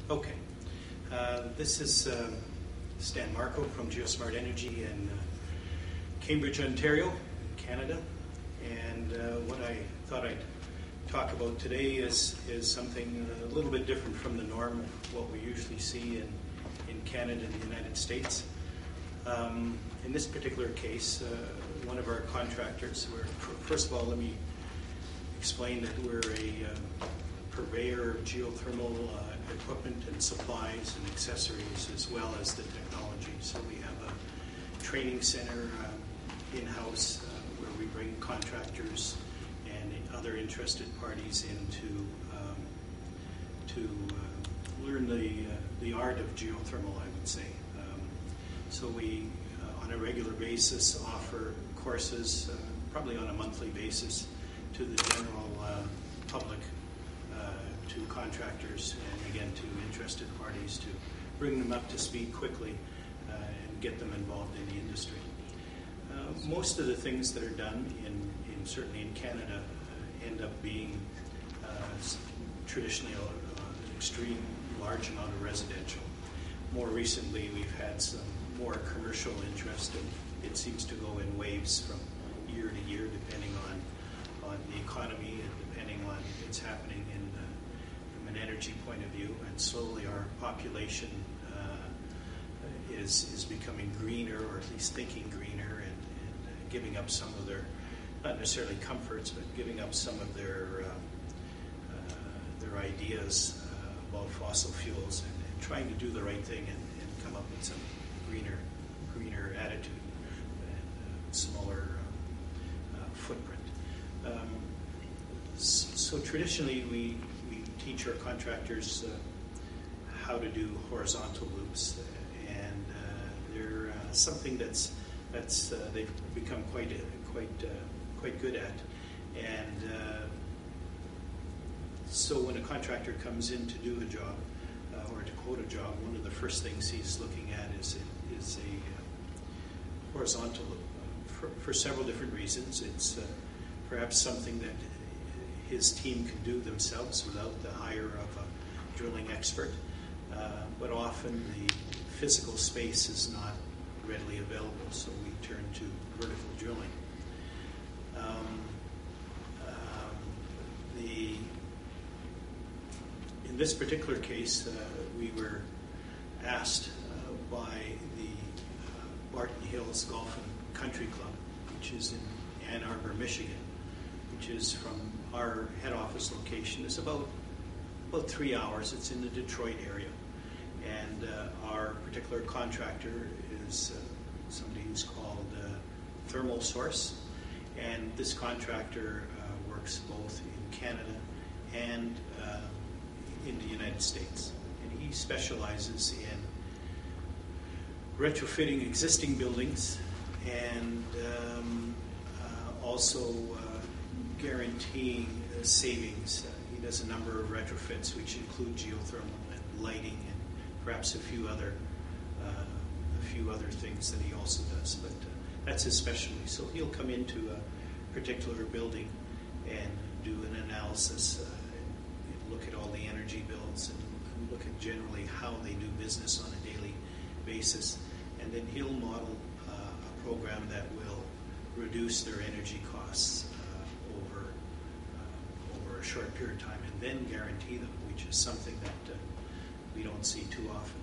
Okay. This is Stan Marco from GeoSmart Energy in Cambridge, Ontario, Canada. And what I thought I'd talk about today is something a little bit different from the norm of what we usually see in Canada and the United States. In this particular case, one of our contractors, first of all, let me explain that we're a purveyor of geothermal equipment and supplies and accessories, as well as the technology. So we have a training center in-house where we bring contractors and other interested parties in to learn the art of geothermal, I would say. So we, on a regular basis, offer courses, probably on a monthly basis, to the general public, to contractors, and again to interested parties, to bring them up to speed quickly and get them involved in the industry. Most of the things that are done, certainly in Canada, end up being traditionally an extreme large amount of residential. More recently, we've had some more commercial interest, and it seems to go in waves from year to year, depending on the economy and depending on what's happening from an energy point of view. And slowly our population is becoming greener, or at least thinking greener, and giving up some of their, not necessarily comforts, but giving up some of their ideas about fossil fuels, and trying to do the right thing and come up with some greener attitude and smaller footprint. So traditionally we teach our contractors how to do horizontal loops, and they're something that's they've become quite good at. And so when a contractor comes in to do a job or to quote a job, one of the first things he's looking at is a horizontal loop for several different reasons. It's perhaps something that his team can do themselves without the hire of a drilling expert, but often the physical space is not readily available, so we turn to vertical drilling. In this particular case, we were asked by the Barton Hills Golf and Country Club, which is in Ann Arbor, Michigan, which is from our head office location. It's about 3 hours. It's in the Detroit area. And our particular contractor is somebody who's called Thermal Source. And this contractor works both in Canada and in the United States. And he specializes in retrofitting existing buildings and also guaranteeing savings. He does a number of retrofits, which include geothermal and lighting and perhaps a few other things that he also does. But that's his specialty. So he'll come into a particular building and do an analysis, and look at all the energy bills, and look at generally how they do business on a daily basis. And then he'll model a program that will reduce their energy costs over a short period of time, and then guarantee them, which is something that we don't see too often.